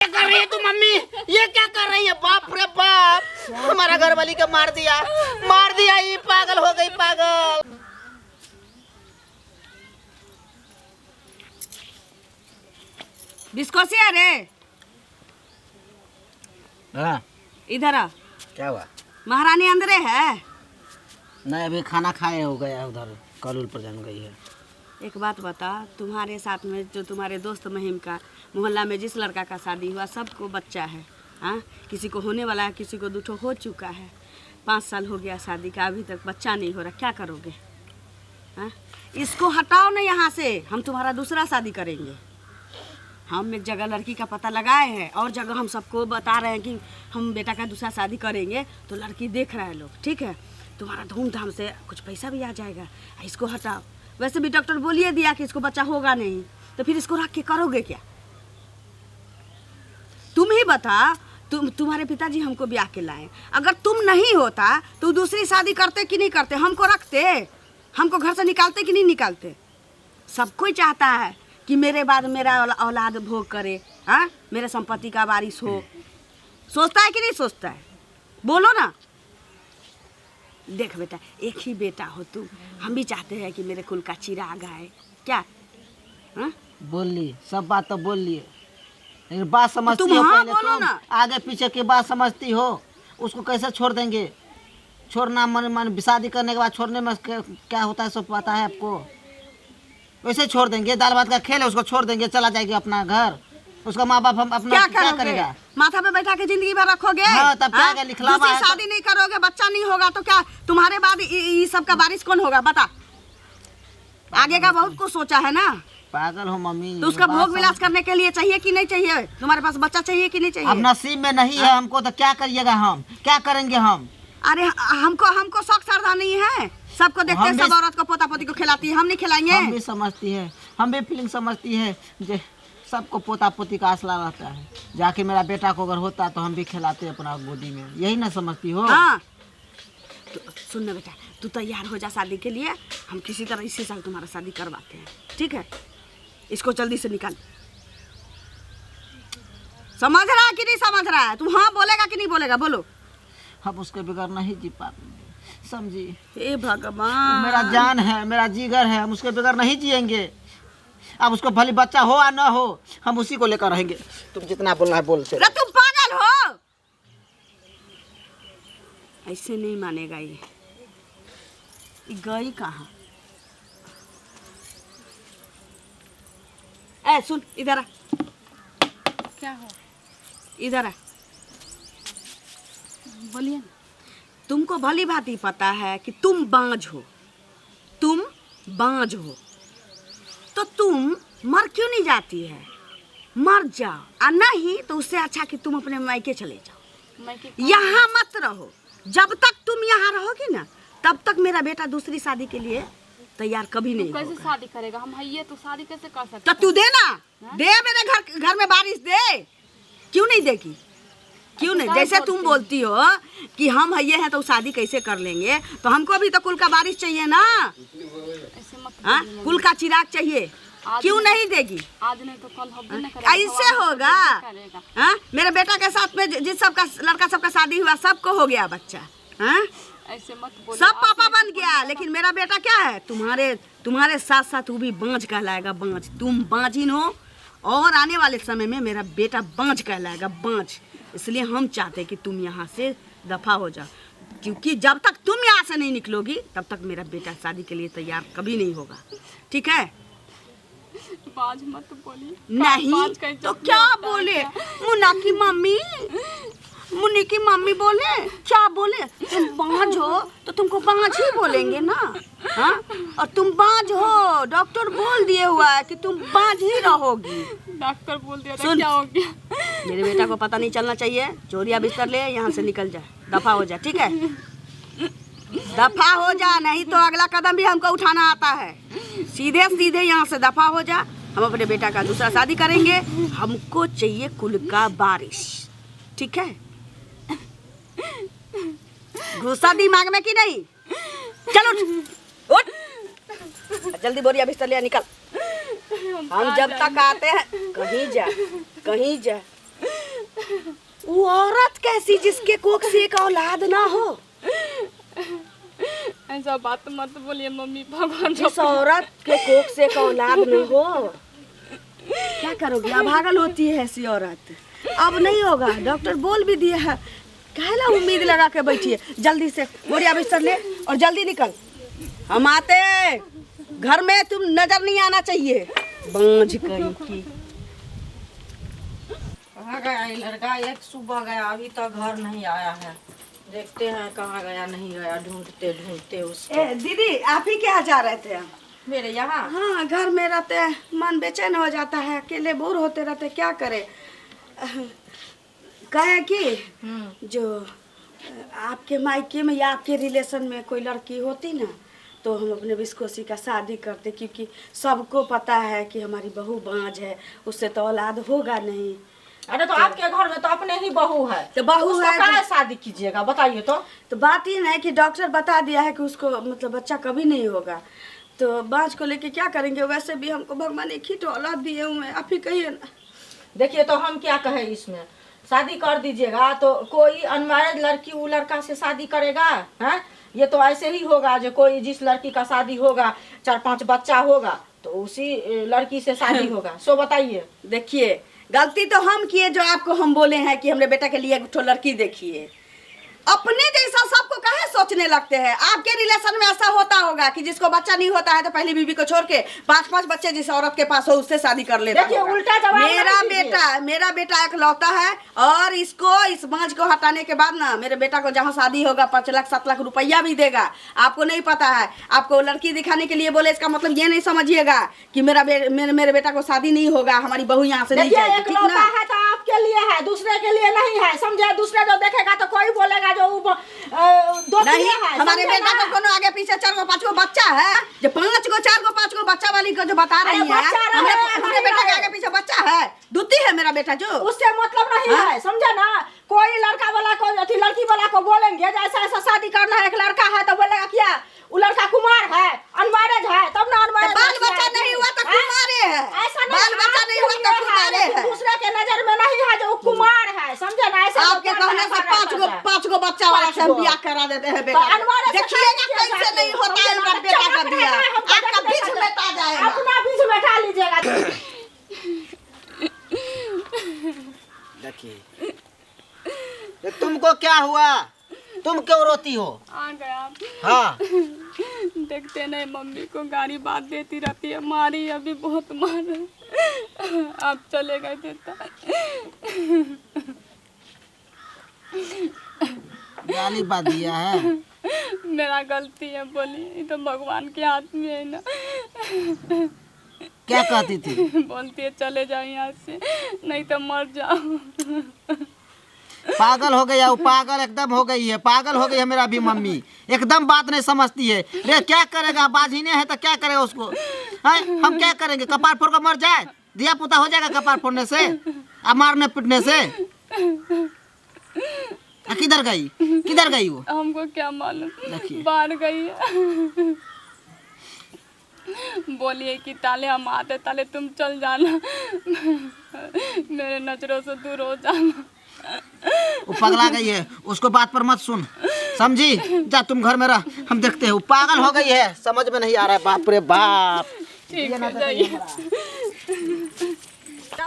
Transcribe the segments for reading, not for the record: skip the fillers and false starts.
क्या कर रही है तू मम्मी? ये क्या कर रही है? बाप रे बाप, हमारा घर वाली का मार दिया ये पागल हो गई पागल। बिस्कोसिया रे, हाँ इधर आ। क्या हुआ? महारानी अंदर है? नहीं, अभी खाना खाए हो गया, उधर कॉलेज पर जान गई है। एक बात बता, तुम्हारे साथ में जो तुम्हारे दोस्त महिम का मोहल्ला में जिस लड़का का शादी हुआ सबको बच्चा है, हाँ? किसी को होने वाला है, किसी को दूठो हो चुका है। 5 साल हो गया शादी का, अभी तक बच्चा नहीं हो रहा, क्या करोगे? हाँ, इसको हटाओ ना यहाँ से, हम तुम्हारा दूसरा शादी करेंगे। हम एक जगह लड़की का पता लगाए हैं और जगह हम सबको बता रहे हैं कि हम बेटा का दूसरा शादी करेंगे, तो लड़की देख रहा है लोग, ठीक है? तुम्हारा धूमधाम से कुछ पैसा भी आ जाएगा। इसको हटाओ। वैसे भी डॉक्टर बोलिए दिया कि इसको बच्चा होगा नहीं, तो फिर इसको रख के करोगे क्या? तुम ही बता, तुम्हारे पिताजी हमको ब्याह के लाए, अगर तुम नहीं होता तो दूसरी शादी करते कि नहीं करते? हमको रखते, हमको घर से निकालते कि नहीं निकालते? सब कोई चाहता है कि मेरे बाद मेरा औलाद भोग करे, हाँ, मेरे संपत्ति का वारिस हो। सोचता है कि नहीं सोचता है? बोलो ना। देख बेटा, एक ही बेटा हो तू, हम भी चाहते हैं कि मेरे कुल का चिराग आए, क्या? हाँ, बोल ली, सब बात तो बोल लिए, लेकिन बात समझती तुम हो हाँ पहले बोलो तुम, ना। आगे पीछे की बात समझती हो। उसको कैसे छोड़ देंगे? छोड़ना मन शादी करने के बाद छोड़ने में क्या होता है सब पता है आपको। वैसे छोड़ देंगे, दाल भात का खेल है, उसको छोड़ देंगे, चला जाएगी अपना घर। उसका माँ बाप हम अपना क्या करेगा? माथा पे बैठा के जिंदगी भर रखोगे? हाँ, तब क्या क्या लिखला दूसरी शादी नहीं करोगे, बच्चा नहीं होगा तो क्या तुम्हारे बाद ये सब का बारिश कौन होगा? बता। आगे का बहुत कुछ सोचा है ना। पागल हो मम्मी। तो उसका भोग विलास करने के लिए चाहिए कि नहीं चाहिए? तुम्हारे पास बच्चा चाहिए कि नहीं चाहिए? अब नसीब में नहीं है हमको, तो क्या करिएगा? हम क्या करेंगे हम? अरे हमको शौक श्रद्धा नहीं है, सबको देखते हैं, सब औरत को पोता पोती को खिलाती है, हम नहीं खिलाएंगे? हम भी समझती है, हम भी फीलिंग समझती है, जो सबको पोता पोती का आसला रहता है। जाके मेरा बेटा को अगर होता तो हम भी खिलाते अपना गोदी में, यही ना समझती हो? हाँ। तो सुन ना बेटा, तू तैयार हो जा शादी के लिए, हम किसी तरह इसी साल तुम्हारा शादी करवाते हैं, ठीक है? इसको जल्दी से निकाल। समझ रहा है कि नहीं समझ रहा है? तू हाँ बोलेगा कि नहीं बोलेगा? बोलो। हम उसके बगैर नहीं जी पाएंगे, समझी? हे भगवान, मेरा जान है, मेरा जिगर है, हम उसके बगैर नहीं जिएंगे। अब उसको भले बच्चा हो या ना हो, हम उसी को लेकर रहेंगे। तुम जितना बोलना है बोल से। अरे तुम पागल हो? ऐसे नहीं मानेगा ये गई कहाँ? ए सुन, इधर आ। क्या हो? इधर आ। बोलिए ना। तुमको भली भांति पता है कि तुम बांझ हो, तुम बांझ हो, तो तुम मर क्यों नहीं जाती है? मर जाओ, और नहीं तो उससे अच्छा कि तुम अपने मायके चले जाओ, यहाँ मत रहो। जब तक तुम यहाँ रहोगी ना, तब तक मेरा बेटा दूसरी शादी के लिए तैयार कभी नहीं होगा। कैसे शादी करेगा? हम है तो शादी कैसे कर सकते? तो तू दे ना, दे मेरे घर में बारिश दे। क्यों नहीं देगी? क्यों नहीं? जैसे तुम बोलती हो कि हम ये हैं तो शादी कैसे कर लेंगे, तो हमको भी तो कुल का बारिश चाहिए ना। ऐसे मत हाँ, कुल का चिराग चाहिए। क्यों नहीं देगी? आज नहीं तो कल होगा ना करेगा। ऐसे होगा? हाँ, मेरे बेटा के साथ में जिस सबका लड़का सबका शादी हुआ, सबको हो गया बच्चा। हाँ, ऐसे मत बोलो। सब पापा बन गया, लेकिन मेरा बेटा क्या है? तुम्हारे साथ साथ वो भी बांझ कहलाएगा, बांझ। तुम बांझिन हो, और आने वाले समय में मेरा बेटा बांझ कहलाएगा, बांझ। इसलिए हम चाहते कि तुम यहाँ से दफा हो जाओ, क्योंकि जब तक तुम यहाँ से नहीं निकलोगी तब तक मेरा बेटा शादी के लिए तैयार कभी नहीं होगा, ठीक है? बाज मत बोली। नहीं तो क्या बोले? मुन्नी की मम्मी बोले, क्या बोले? तुम बांझ हो तो तुमको बांझ ही बोलेंगे ना, हाँ? और तुम बांझ हो, डॉक्टर बोल दिए हुआ है कि तुम बांझ ही रहोगी। डॉक्टर बोल दिया था, क्या हो गया? मेरे बेटा को पता नहीं चलना चाहिए। चोरिया बिस्तर ले, यहाँ से निकल जा, दफा हो जा, ठीक है? दफा हो जा, नहीं तो अगला कदम भी हमको उठाना आता है। सीधे सीधे यहाँ से दफा हो जा। हम अपने बेटा का दूसरा शादी करेंगे। हमको चाहिए कुल का बारिश, ठीक है? गुस्सा दिमाग में कि नहीं? चलो उठ, जल्दी बोरिया बिस्तर लिया, निकल। हम जब तक आते हैं कहीं जा वो औरत कैसी जिसके कोख से एक औलाद ना हो? ऐसा बात मत बोलिए मम्मी, भगवान जिस औरत के कोख से एक औलाद न हो, क्या करोगी? अब भागल होती है ऐसी औरत। अब नहीं होगा, डॉक्टर बोल भी दिया है। कहला उम्मीद लगा के बैठिए, जल्दी से बोरिया बिस्तर ले और जल्दी निकल। हम आते हैं, घर में तुम नजर नहीं आना चाहिए। बांझ कहीं की। कहाँ गया ये लड़का? एक सुबह गया, अभी तक घर नहीं आया है। देखते हैं कहाँ गया, नहीं गया, ढूंढते ढूंढते उसको। दीदी, आप ही क्या जा रहे थे? मेरे यहाँ हाँ, घर में रहते हैं, मन बेचैन हो जाता है, अकेले बोर होते रहते, क्या करे। कहे कि जो आपके मायके में या आपके रिलेशन में कोई लड़की होती ना, तो हम अपने विस्कोसी का शादी करते, क्योंकि सबको पता है कि हमारी बहू बांझ है, उससे तो औलाद होगा नहीं। अरे तो आपके घर में तो अपने ही बहू है, तो बहू उसको है काहे शादी कीजिएगा बताइए तो बात ये है कि डॉक्टर बता दिया है कि उसको मतलब बच्चा कभी नहीं होगा, तो बांझ को लेके क्या करेंगे। वैसे भी हमको भगवान एक ही तो औलाद दिए हुए हैं, आप ही कहिए ना। देखिए तो हम क्या कहे, इसमें शादी कर दीजिएगा तो कोई अनमैरिड लड़की वो लड़का से शादी करेगा? हैं? ये तो ऐसे ही होगा जो कोई जिस लड़की का शादी होगा, 4-5 बच्चा होगा, तो उसी लड़की से शादी होगा। सो बताइए। देखिए, गलती तो हम किए जो आपको हम बोले हैं कि हमरे बेटा के लिए एक ठो लड़की देखिए। अपने जैसा सबको काहे सोचने लगते हैं? आपके रिलेशन में ऐसा होता होगा कि जिसको बच्चा नहीं होता है तो पहली बीवी को छोड़ के 5-5 बच्चे जिस औरत के पास हो उससे शादी कर लेता देखिए, होगा। उल्टा जवाब मेरा बेटा इकलौता है, और इसको इस बांझ को हटाने के बाद ना मेरे बेटा को जहाँ शादी होगा 5 लाख 7 लाख रुपया भी देगा। आपको नहीं पता है, आपको लड़की दिखाने के लिए बोले, इसका मतलब ये नहीं समझिएगा कि मेरे बेटा को शादी नहीं होगा, हमारी बहू यहाँ से नहीं जाएगी, ठीक इकलौता ना? है तो आपके लिए है, दूसरे के लिए नहीं है, समझे? दूसरे जो देखेगा तो कोई बोलेगा जो दो नहीं, है, हमारे समझे बेटा ना? को कोनो आगे पीछे 4-5 गो बच्चा है, जो 5 गो 4 गो 5 गो बच्चा वाली को जो बता रही है, बच्चा रहे, हमारे बेटा के आगे पीछे बच्चा है, दूती है मेरा बेटा जो। उससे मतलब नहीं है, समझे ना? कोई लड़का वाला को अथी लड़की वाला को बोलेंगे ऐसा ऐसा शादी करना है, एक लड़का है तो बोलेगा क्या वो लड़का कुमार है, अनमैरिड है, तब ना अनमैरिड। बाल बच्चा नहीं हुआ तो कुमारे है, ऐसा बाल बच्चा नहीं हुआ तो कुमारे है। दूसरे के नजर में नहीं है जो कुमार है, समझे ना? ऐसा आपके कहने से 5 गो बच्चा वाला से हम ब्याह करा देते हैं बेटा। देखिएगा कैसे नहीं होता है मेरा बेटा का ब्याह, आपका बीच में आ जाएगा। अपना बीच में डाल लीजिएगा। देखिए, ये तुमको क्या हुआ? तुम क्यों रोती हो? आ गया। हाँ, देखते नहीं, मम्मी को गाली बात देती रहती है, मारी अभी बहुत मारे। आप चले गए थे तो गाली बात दिया है। मेरा गलती है, बोली ये तो भगवान के हाथ में है ना। क्या कहती थी? बोलती है चले जाओ यहाँ से, नहीं तो मर जाओ। पागल हो गया, वो पागल एकदम हो गई है, पागल हो गई है मेरा भी मम्मी, एकदम बात नहीं समझती है। रे क्या करेगा, बाझिने है तो क्या करेगा उसको? हम क्या करेंगे? कपार फोड़ कर मर जाए, दिया पुता हो जाएगा कपार फोड़ने से, अब मारने पिटने से। किधर गई वो? हमको क्या मालूम, देखिए। बाहर गई है। बोलिए कि ताले हम आते, ताले तुम चल जाना, मेरे नजरों से दूर हो जाना। वो पगला गई है, उसको बात पर मत सुन, समझी? जा तुम घर में रह, हम देखते हैं। वो पागल हो गई है, समझ में नहीं आ रहा है। बाप रे बाप। ठीक है, जाइए।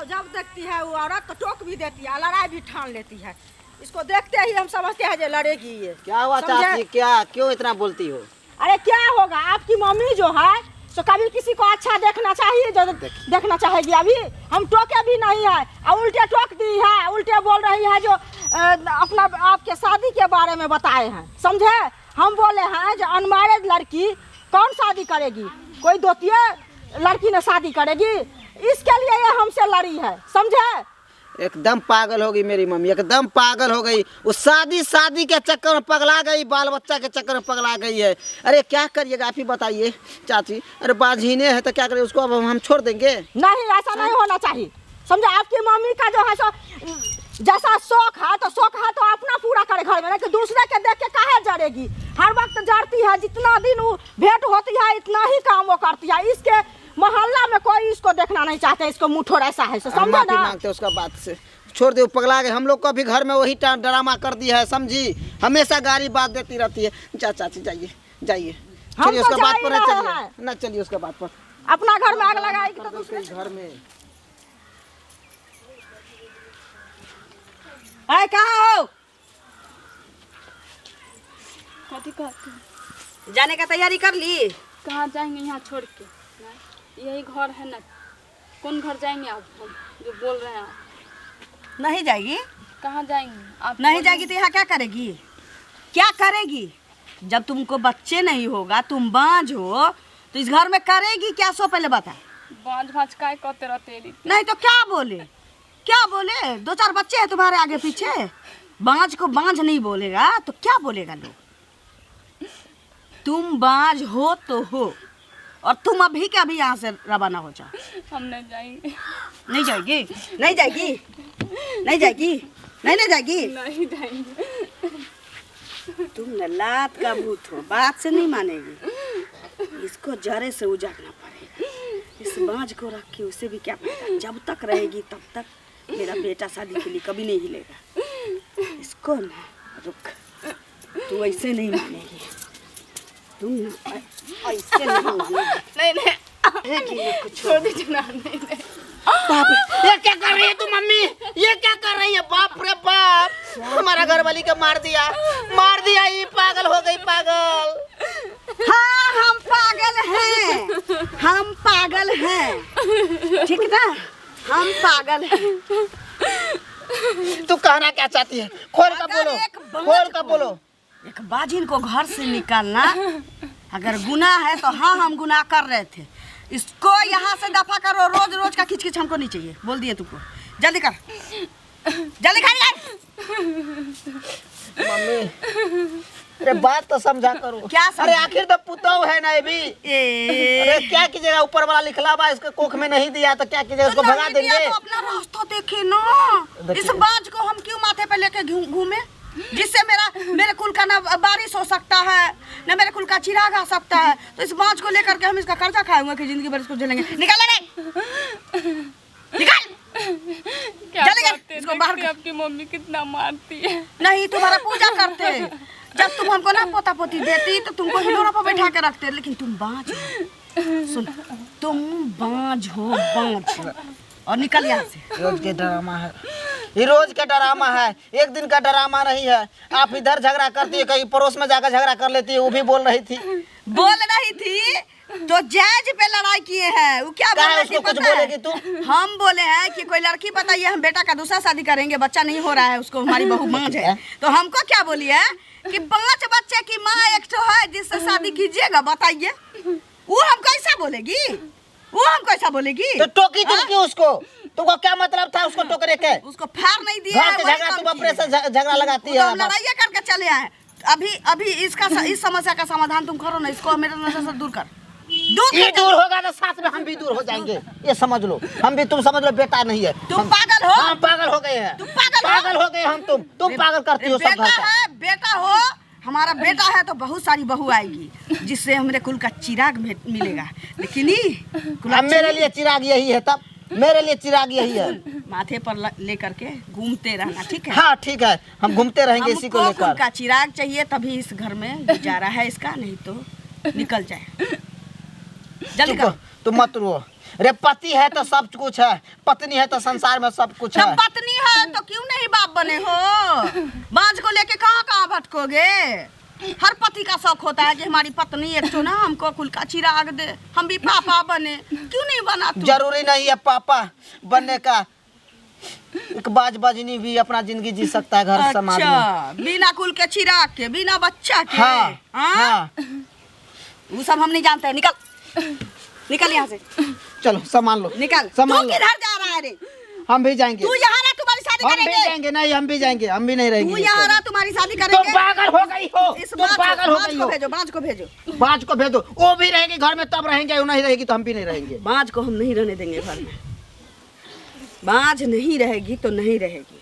जब देखती है वो औरत तो टोक भी देती है, लड़ाई भी ठान लेती है। इसको देखते ही हम समझते हैं जो लड़ेगी ये। क्या हुआ समझे? चाची? क्या क्यों इतना बोलती हो? अरे क्या होगा, आपकी मम्मी जो है तो कभी किसी को अच्छा देखना चाहिए, जो देखना चाहेगी। अभी हम टोके भी नहीं है, और उल्टे टोक दी है, उल्टे बोल रही है जो अपना आपके शादी के बारे में बताए हैं, समझे? हम बोले हैं जो अनमैरिड लड़की कौन शादी करेगी? कोई दोतिया लड़की ने शादी करेगी? इसके लिए ये हमसे लड़ी है, समझे? एकदम पागल हो गई मेरी मम्मी, एकदम पागल हो गई। वो शादी के चक्कर में पगला गई, बाल बच्चा के चक्कर में पगला गई है। अरे क्या करिएगा आप ही बताइए चाची? अरे बाझिने है तो क्या करें उसको? अब हम छोड़ देंगे? नहीं, ऐसा नहीं होना चाहिए, समझे? आपकी मम्मी का जो है सो जैसा शौक है तो अपना पूरा करे घर में, नहीं कि दूसरे के देख के काहे जड़ेगी? हर वक्त जड़ती है, जितना दिन वो भेंट होती है इतना ही काम वो करती है। इसके मोहल्ला में कोई इसको देखना नहीं चाहते, इसको मुठोर ऐसा है, समझे माफी ना? मांगते उसका बात से, छोड़ दे, वो पगला गए। हम लोग को भी घर में वही ड्रामा कर दिया है, समझी। हमेशा गाली बात देती रहती है। जा चाची जाइए जाइए, हम चलिए तो उसका बात जा पर ही न रहे चलिए, हैं। न चलिए उसका बात पर। अपना घर में आग लगाएगी तो दूसरे घर में है कहाँ हो? कथी कहते जाने का तैयारी कर ली? कहाँ जाएंगे यहाँ छोड़ के? यही घर है ना, कौन घर जाएंगे आप? हम जो बोल रहे हैं आप नहीं जाएगी? कहाँ जाएंगे आप? नहीं जाएगी तो यहाँ क्या करेगी? क्या करेगी? जब तुमको बच्चे नहीं होगा, तुम बांझ हो, तो इस घर में करेगी क्या? सो पहले बता। बांझ भांझ काय करते रहते हैं? नहीं तो क्या बोले? क्या बोले? 2-4 बच्चे हैं तुम्हारे आगे पीछे, बांझ को बांझ नहीं बोलेगा तो क्या बोलेगा लोग? तुम बांझ हो तो हो, और तुम अभी के अभी यहाँ से रवाना हो जाओ। हम नहीं जाएंगे। नहीं जाएगी? नहीं जाएगी? नहीं जाएगी? नहीं जाएगी? नहीं जाएंगे। तुम न लात का भूत हो, बात से नहीं मानेगी। इसको जड़े से उजाड़ना पड़ेगा। इस बांझ को रख के उसे भी क्या पता, जब तक रहेगी तब तक मेरा बेटा शादी के लिए कभी नहीं हिलेगा। इसको ना रुक, तू ऐसे नहीं मानेगी, तुम ऐसे नहीं मानेगी। नहीं छोड़ दीजिए ना। नहीं बाप रे, ये क्या कर रही है तू मम्मी? ये क्या कर रही है? बाप रे बाप, हमारा घर वाली का मार दिया, ये पागल हो गई, पागल। हाँ, हम पागल हैं, हम पागल हैं, ठीक ना? हम पागल हैं। तू कहना क्या चाहती है? खोल कर बोलो, खोल कर बोलो। एक बाजिन को घर से निकालना अगर गुनाह है तो हाँ, हम गुनाह कर रहे थे। इसको यहाँ से दफा करो, रोज रोज का खिच खिच हमको नहीं चाहिए। बोल दिए तुमको, जल्दी कर, जल्दी कर। मम्मी अरे बात तो समझा करो। क्या समझा? अरे आखिर तो पुतौ है ना ये भी। अरे क्या कीजिएगा, ऊपर वाला लिखला बा, इसके कोख में नहीं दिया तो क्या कीजिएगा, उसको भगा देंगे। तो अपना रास्ता देखे ना। इस बाज को हम क्यों माथे पे लेके घूमे, जिससे मेरे कुल का ना बारिश हो सकता है, ना मेरे कुल का चिराग आ सकता है। तो इस बाज को लेकर के हम इसका कर्जा खाए हुए कि जिंदगी भर इसको झेलेंगे। निकाल रे, निकाल। क्या जल्दी कर, करते? इसको बाहर देखते आपकी मम्मी कितना मारती है। नहीं, तुम्हारा पूजा करते। जब तुम हमको ना पोता पोती देती तो तुमको हिलोरा पर बैठा के रखते, लेकिन तुम बाँझ हो। सुन, तुम बाँझ हो, बाँझ। और निकल यहाँ से। रोज के ड्रामा है, ये रोज का ड्रामा है, एक दिन का ड्रामा नहीं है। आप इधर झगड़ा करती है, कहीं पड़ोस में जाकर झगड़ा कर लेती है। वो भी बोल रही थी तो जज पे लड़ाई किए हैं। वो क्या बोल रही थी कुछ पता है? बोलेगी तू? हम बोले हैं कि कोई लड़की बताइए, हम बेटा का दूसरा शादी करेंगे, बच्चा नहीं हो रहा है उसको, हमारी बहू बाँझ है। तो हमको क्या बोली है कि 5 बच्चे की माँ एक तो है, जिससे शादी कीजिएगा, बताइए। वो हम कैसा बोलेगी? वो हम कैसा बोलेगी? तो टोकी तुम क्यों उसको? तुमको क्या मतलब था उसको टोकरे के? उसको फाड़ नहीं दिया है, वही झगड़ा काम तुम अपने किए। से झगड़ा लगाती वो तो है। हम लड़ाइया करके चले आए। अभी इस समस्या का समाधान तुम करो ना, इसको मेरे नजर से दूर कर। ये दूर होगा तो साथ में हम भी दूर हो जाएंगे, ये समझ लो। हम भी, तुम समझ लो, बेटा नहीं है। तुम पागल हो? हम पागल हो गए हैं। तुम पागल हो? पागल हो गए हम। तुम पागल करती हो सब घर बेटा का। है, बेटा हो, हमारा बेटा है तो बहुत सारी बहू आएगी, जिससे हमारे कुल का चिराग मिलेगा। लेकिन अब मेरे लिए चिराग यही है, तब मेरे लिए चिराग यही है। माथे पर लेकर के घूमते रहना, ठीक है? हाँ ठीक है, हम घूमते रहेंगे इसी को हमको कुल लेकर। का चिराग चाहिए, तभी इस घर में गुजारा है इसका, नहीं तो निकल जाए। जल्दी चुप, कर। तुम मत रो। रे पति है तो सब कुछ है, पत्नी है तो संसार में सब कुछ है। जब पत्नी है तो क्यों नहीं बाप बने हो? बांझ को लेके कहाँ कहाँ भटकोगे? हर पति का शौक होता है कि हमारी पत्नी एक तो ना हमको कुल का चिराग दे, हम भी पापा बने। क्यों नहीं बना तू? जरूरी नहीं है पापा बनने का, एक बाज बजनी भी अपना जिंदगी जी सकता है घर समाज में। अच्छा, बिना कुल के चिराग के, बिना बच्चा के? हाँ, हाँ। वो सब हम नहीं जानते हैं। निकल यहाँ से, चलो सामान लो, निकल। सामान तू लो। किधर जा रहा है रे? हम भी जाएंगे। तू यहाँ रहा, तुम्हारी शादी हम भी करेंगे। जाएंगे। नहीं, हम भी जाएंगे, हम भी नहीं तू रहेंगे। यहाँ रहा, तुम्हारी शादी तुम करेंगे। पागल हो गई हो, इस तुम पागल हो गई हो। भेजो, बांझ को भेजो। बाज को भेज दो, वो भी रहेगी घर में तब रहेंगे, वो नहीं रहेगी तो हम भी नहीं रहेंगे। बांझ को हम नहीं रहने देंगे घर में। बांझ नहीं रहेगी तो नहीं रहेगी।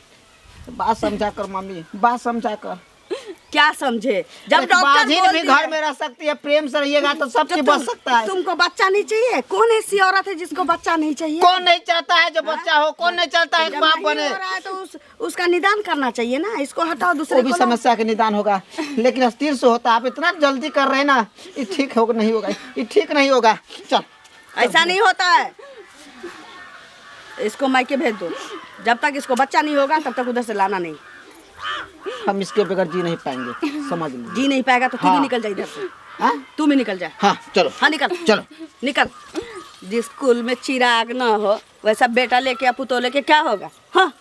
बात समझा कर मम्मी, बात समझा कर। क्या समझे? जब एक डॉक्टर बाजिन भी बोलती घर है, में रह सकती है, प्रेम से रहिएगा तो सब चीज बच सकता है। तुमको बच्चा नहीं चाहिए? कौन ऐसी औरत है जिसको बच्चा नहीं चाहिए? कौन नहीं चाहता है जो बच्चा हो? कौन नहीं चाहता है जब एक बाप नहीं बने? हो रहा है तो उसका निदान करना चाहिए ना। इसको हटाओ, दूसरे वो भी को लाओ। समस्या का निदान होगा, लेकिन अस्थिर से होता। आप इतना जल्दी कर रहे हैं ना, ये ठीक होगा नहीं होगा, ये ठीक नहीं होगा। चल, ऐसा नहीं होता है। इसको मायके भेज दो। जब तक इसको बच्चा नहीं होगा तब तक उधर से लाना नहीं। हम इसके बगैर जी नहीं पाएंगे, समझ लीजिए। जी नहीं पाएगा तो तू भी हाँ। निकल जा इधर से। हाँ? तू भी निकल जा। हाँ चलो, हाँ निकल, चलो। निकल। जिस स्कूल में चिराग ना हो वैसा बेटा लेके या पुतो लेके क्या होगा? हाँ